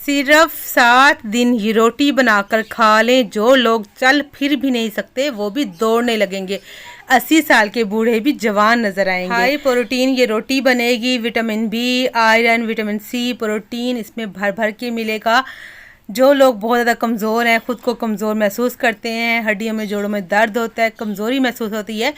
सिर्फ 7 दिन ये रोटी बनाकर खा लें, जो लोग चल फिर भी नहीं सकते वो भी दौड़ने लगेंगे। 80 साल के बूढ़े भी जवान नजर आएंगे। हाई प्रोटीन ये रोटी बनेगी। Vitamin B, iron, vitamin C, protein इसमें भर भर के मिलेगा। जो लोग बहुत ज़्यादा कमज़ोर हैं, ख़ुद को कमज़ोर महसूस करते हैं, हड्डियों में जोड़ों में दर्द होता है, कमज़ोरी महसूस होती है,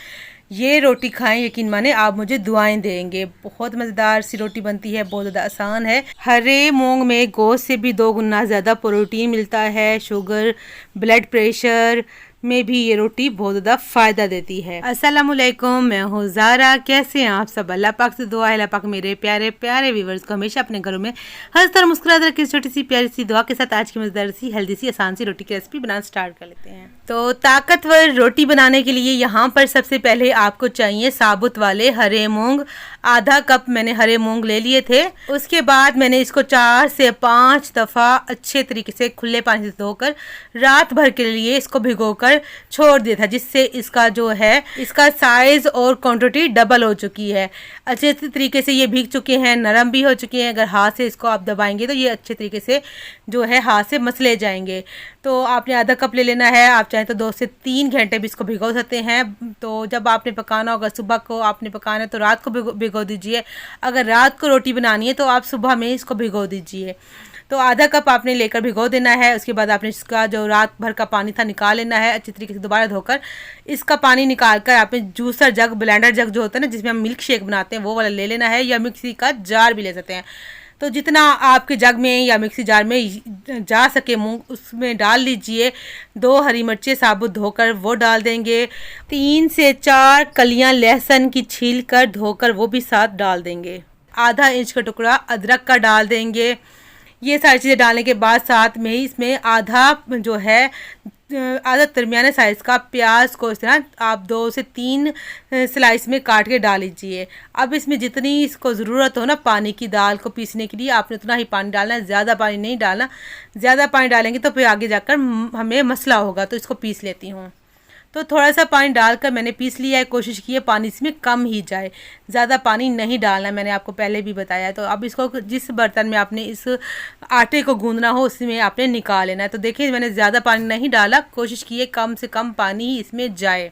ये रोटी खाएं, यकीन माने आप मुझे दुआएं देंगे। बहुत मज़ेदार सी रोटी बनती है, बहुत ज़्यादा आसान है। हरे मूंग में गोश्त से भी 2 गुना ज़्यादा प्रोटीन मिलता है। शुगर, ब्लड प्रेशर में भी ये रोटी बहुत ज़्यादा फ़ायदा देती है। अस्सलाम वालेकुम, मैं हूँ ज़ारा। कैसे हैं आप सब? अल्लाह पाक से दुआ है अल्लाह पाक मेरे प्यारे प्यारे व्यूवर्स को हमेशा अपने घरों में हंसता और मुस्कुराते रखे। छोटी सी प्यारी सी दुआ के साथ आज की मज़ेदार सी हेल्दी सी आसान सी रोटी की रेसिपी बनाना स्टार्ट कर लेते हैं। तो ताकतवर रोटी बनाने के लिए यहाँ पर सबसे पहले आपको चाहिए साबुत वाले हरे मूंग। आधा कप मैंने हरे मूंग ले लिए थे। उसके बाद मैंने इसको 4 से 5 दफ़ा अच्छे तरीके से खुले पानी से धोकर रात भर के लिए इसको भिगोकर छोड़ दिया था, जिससे इसका जो है इसका साइज और क्वांटिटी डबल हो चुकी है। अच्छे तरीके से ये भीग चुके हैं, नरम भी हो चुके हैं। अगर हाथ से इसको आप दबाएंगे तो ये अच्छे तरीके से जो है हाथ से मसले जाएंगे। तो आपने आधा कप ले लेना है। आप चाहें तो 2 से 3 घंटे भी इसको भिगो सकते हैं। तो जब आपने पकाना होगा, सुबह को आपने पकाना है तो रात को भिगो दीजिए। अगर रात को रोटी बनानी है तो आप सुबह में इसको भिगो दीजिए। तो आधा कप आपने लेकर भिगो देना है। उसके बाद आपने इसका जो रात भर का पानी था निकाल लेना है। अच्छी तरीके से दोबारा धोकर इसका पानी निकाल कर आपने जूसर जग, ब्लेंडर जग जो होता है ना जिसमें हम मिल्क शेक बनाते हैं, वो वाला ले लेना है, या मिक्सी का जार भी ले सकते हैं। तो जितना आपके जग में या मिक्सी जार में जा सके मूंग उसमें डाल लीजिए। 2 हरी मिर्चें साबुत धोकर वो डाल देंगे। 3 से 4 कलियां लहसुन की छील कर धोकर वो भी साथ डाल देंगे। आधा इंच का टुकड़ा अदरक का डाल देंगे। ये सारी चीज़ें डालने के बाद साथ में ही इसमें आधा दरमियाने साइज़ का प्याज को इस तरह आप 2 से 3 स्लाइस में काट के डाल लीजिए। अब इसमें जितनी इसको ज़रूरत हो ना पानी की, दाल को पीसने के लिए आपने उतना ही पानी डालना है, ज़्यादा पानी नहीं डालना। ज़्यादा पानी डालेंगे तो फिर आगे जाकर हमें मसला होगा। तो इसको पीस लेती हूँ। तो थोड़ा सा पानी डालकर मैंने पीस लिया है। कोशिश की है पानी इसमें कम ही जाए, ज़्यादा पानी नहीं डालना, मैंने आपको पहले भी बताया। तो अब इसको जिस बर्तन में आपने इस आटे को गूंदना हो उसमें आपने निकाल लेना है। तो देखिए मैंने ज़्यादा पानी नहीं डाला, कोशिश की है कम से कम पानी ही इसमें जाए।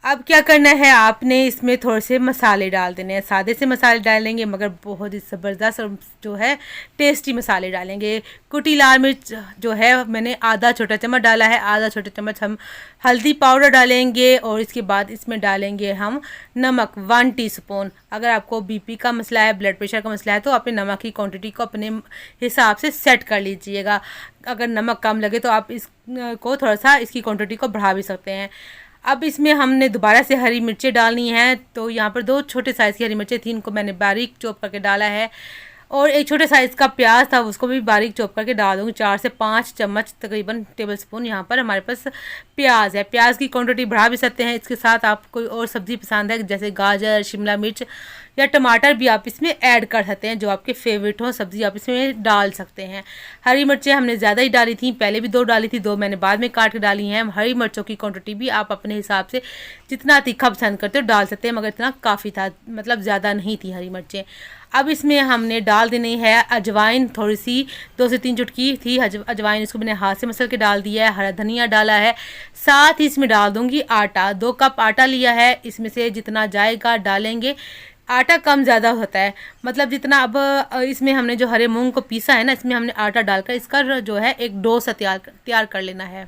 अब क्या करना है, आपने इसमें थोड़े से मसाले डाल देने हैं। सादे से मसाले डालेंगे मगर बहुत ही ज़बरदस्त और जो है टेस्टी मसाले डालेंगे। कुटी लाल मिर्च जो है मैंने आधा छोटा चम्मच डाला है। आधा छोटा चम्मच हम हल्दी पाउडर डालेंगे और इसके बाद इसमें डालेंगे हम नमक 1 टीस्पून। अगर आपको बीपी का मसला है, ब्लड प्रेशर का मसला है तो अपने नमक की क्वांटिटी को अपने हिसाब से सेट कर लीजिएगा। अगर नमक कम लगे तो आप इसको थोड़ा सा इसकी क्वांटिटी को बढ़ा भी सकते हैं। अब इसमें हमने दोबारा से हरी मिर्चें डालनी हैं। तो यहाँ पर 2 छोटे साइज़ की हरी मिर्चें थी, इनको मैंने बारीक चॉप करके डाला है। और एक छोटे साइज़ का प्याज था, उसको भी बारीक चॉप करके डाल दूँगी। 4 से 5 चम्मच तकरीबन टेबल स्पून यहाँ पर हमारे पास प्याज है। प्याज की क्वांटिटी बढ़ा भी सकते हैं। इसके साथ आप कोई और सब्ज़ी पसंद है जैसे गाजर, शिमला मिर्च या टमाटर भी आप इसमें ऐड कर सकते हैं। जो आपके फेवरेट हो सब्ज़ी आप इसमें डाल सकते हैं। हरी मिर्चें हमने ज़्यादा ही डाली थी, पहले भी 2 डाली थी, 2 मैंने बाद में काट के डाली हैं। हरी मिर्चों की क्वांटिटी भी आप अपने हिसाब से जितना तीखा पसंद करते हो डाल सकते हैं, मगर इतना काफ़ी था, मतलब ज़्यादा नहीं थी हरी मिर्चें। अब इसमें हमने डाल देनी है अजवाइन, थोड़ी सी 2 से 3 चुटकी थी अजवाइन, इसको मैंने हाथ से मसल के डाल दिया है। हरा धनिया डाला है, साथ ही इसमें डाल दूंगी आटा। 2 कप आटा लिया है, इसमें से जितना जाएगा डालेंगे। आटा कम ज़्यादा होता है, मतलब जितना अब इसमें हमने जो हरे मूंग को पीसा है ना, इसमें हमने आटा डालकर इसका जो है एक डो सा तैयार कर लेना है।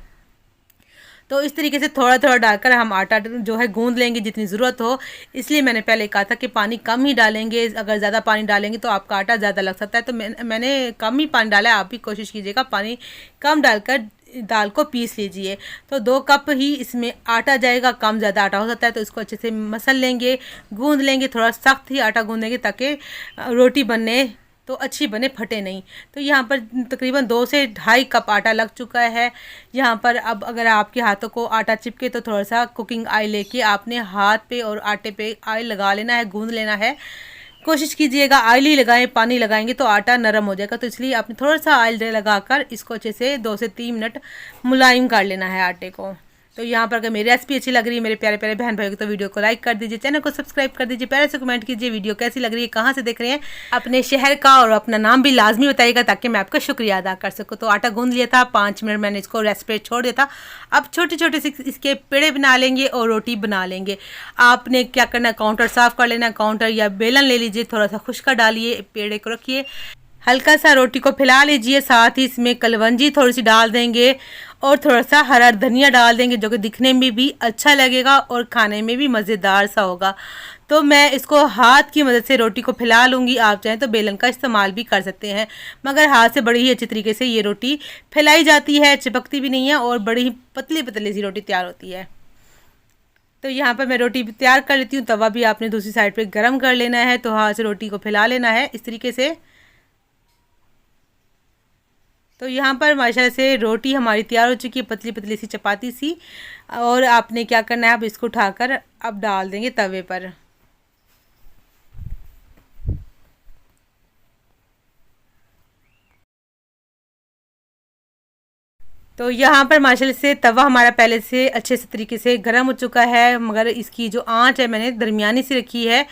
तो इस तरीके से थोड़ा थोड़ा डालकर हम आटा जो है गूंद लेंगे जितनी ज़रूरत हो। इसलिए मैंने पहले कहा था कि पानी कम ही डालेंगे, अगर ज़्यादा पानी डालेंगे तो आपका आटा ज़्यादा लग सकता है। तो मैंने कम ही पानी डाला है, आप भी कोशिश कीजिएगा पानी कम डालकर दाल को पीस लीजिए। तो 2 कप ही इसमें आटा जाएगा, कम ज़्यादा आटा हो सकता है। तो इसको अच्छे से मसल लेंगे, गूंद लेंगे। थोड़ा सख्त ही आटा गूंदेंगे ताकि रोटी बनने तो अच्छी बने, फटे नहीं। तो यहाँ पर तकरीबन 2 से 2.5 कप आटा लग चुका है यहाँ पर। अब अगर आपके हाथों को आटा चिपके तो थोड़ा सा कुकिंग ऑयल लेके आपने हाथ पे और आटे पे ऑयल लगा लेना है, गूंद लेना है। कोशिश कीजिएगा ऑयल ही लगाएं, पानी लगाएंगे तो आटा नरम हो जाएगा। तो इसलिए आपने थोड़ा सा ऑयल लगाकर इसको अच्छे से 2 से 3 मिनट मुलायम कर लेना है आटे को। तो यहाँ पर अगर मेरी रेसिपी अच्छी लग रही है मेरे प्यारे प्यारे बहन भाइयों को, तो वीडियो को लाइक कर दीजिए, चैनल को सब्सक्राइब कर दीजिए, प्यारे से कमेंट कीजिए वीडियो कैसी लग रही है, कहाँ से देख रहे हैं, अपने शहर का और अपना नाम भी लाजमी बताइएगा ताकि मैं आपका शुक्रिया अदा कर सकूँ। तो आटा गूंद लिया था, 5 मिनट मैंने इसको रेस्ट पे छोड़ दिया था। अब छोटे छोटे से इसके पेड़े बना लेंगे और रोटी बना लेंगे। आपने क्या करना है, काउंटर साफ़ कर लेना, काउंटर या बेलन ले लीजिए, थोड़ा सा खुश्का डालिए, पेड़े को रखिए, हल्का सा रोटी को फैला लीजिए, साथ ही इसमें कलवंजी थोड़ी सी डाल देंगे और थोड़ा सा हरा धनिया डाल देंगे जो कि दिखने में भी अच्छा लगेगा और खाने में भी मज़ेदार सा होगा। तो मैं इसको हाथ की मदद से रोटी को फैला लूँगी, आप चाहें तो बेलन का इस्तेमाल भी कर सकते हैं, मगर हाथ से बड़ी ही अच्छी तरीके से ये रोटी फैलाई जाती है, चिपकती भी नहीं है और बड़ी ही पतली पतली सी रोटी तैयार होती है। तो यहाँ पर मैं रोटी तैयार कर लेती हूँ। तवा भी आपने दूसरी साइड पे गरम कर लेना है, तो हाथ से रोटी को फैला लेना है इस तरीके से। तो यहाँ पर माशाल्लाह से रोटी हमारी तैयार हो चुकी है, पतली पतली सी चपाती सी। और आपने क्या करना है, अब इसको उठाकर अब डाल देंगे तवे पर। तो यहाँ पर माशाल्लाह से तवा हमारा पहले से अच्छे से तरीके से गर्म हो चुका है, मगर इसकी जो आंच है मैंने दरमियानी सी रखी है।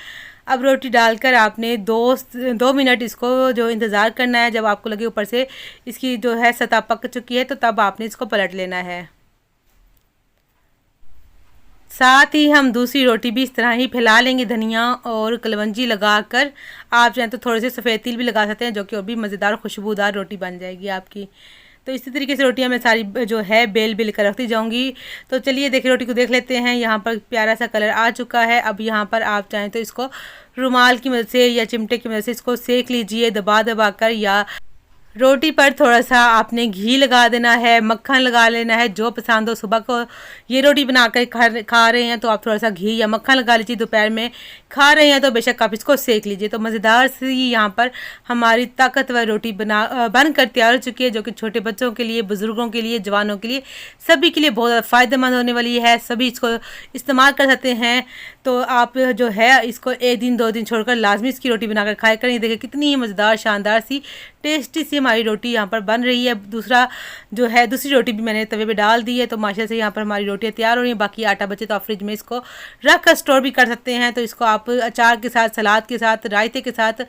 अब रोटी डालकर आपने दो मिनट इसको जो इंतज़ार करना है, जब आपको लगे ऊपर से इसकी जो है सतह पक चुकी है तो तब आपने इसको पलट लेना है। साथ ही हम दूसरी रोटी भी इस तरह ही फैला लेंगे, धनिया और कलवंजी लगाकर। आप चाहें तो थोड़े से सफ़ेद तिल भी लगा सकते हैं, जो कि और भी मज़ेदार खुशबूदार रोटी बन जाएगी आपकी। तो इसी तरीके से रोटियां मैं सारी जो है बेल कर रखती जाऊंगी। तो चलिए देखिए रोटी को देख लेते हैं। यहाँ पर प्यारा सा कलर आ चुका है। अब यहाँ पर आप चाहें तो इसको रुमाल की मदद से या चिमटे की मदद से इसको सेक लीजिए, दबा दबा कर, या रोटी पर थोड़ा सा आपने घी लगा देना है, मक्खन लगा लेना है, जो पसंद हो। सुबह को ये रोटी बनाकर खा रहे हैं तो आप थोड़ा सा घी या मक्खन लगा लीजिए, दोपहर में खा रहे हैं तो बेशक आप इसको सेक लीजिए। तो मज़ेदार सी यहाँ पर हमारी ताकतवर रोटी बन कर तैयार हो चुकी है, जो कि छोटे बच्चों के लिए, बुज़ुर्गों के लिए, जवानों के लिए, सभी के लिए बहुत फ़ायदेमंद होने वाली है। सभी इसको इस्तेमाल कर सकते हैं। तो आप जो है इसको 1 दिन 2 दिन छोड़कर लाजमी इसकी रोटी बनाकर खाया करें। देखिए कितनी मज़ेदार शानदार सी टेस्टी सी हमारी रोटी यहाँ पर बन रही है। दूसरी रोटी भी मैंने तवे पे डाल दी है। तो माशाल्लाह से यहाँ पर हमारी रोटियाँ तैयार हो रही हैं। बाकी आटा बचे तो आप फ्रिज में इसको रख कर स्टोर भी कर सकते हैं। तो इसको आप अचार के साथ, सलाद के साथ, रायते के साथ,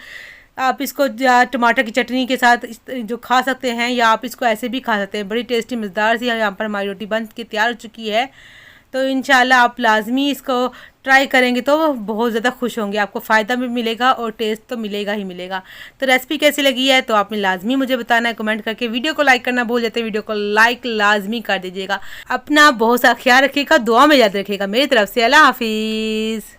आप इसको या टमाटर की चटनी के साथ जो खा सकते हैं, या आप इसको ऐसे भी खा सकते हैं। बड़ी टेस्टी मज़ेदार सी यहाँ पर हमारी रोटी बन के तैयार हो चुकी है। तो इंशाल्लाह आप लाजमी इसको ट्राई करेंगे तो बहुत ज़्यादा खुश होंगे, आपको फ़ायदा भी मिलेगा और टेस्ट तो मिलेगा ही मिलेगा। तो रेसिपी कैसी लगी है तो आपने लाजमी मुझे बताना है कमेंट करके। वीडियो को लाइक करना भूल जाते हैं, वीडियो को लाइक लाजमी कर दीजिएगा। अपना बहुत सा ख्याल रखिएगा, दुआ में याद रखिएगा। मेरी तरफ से अल्लाह हाफिज़।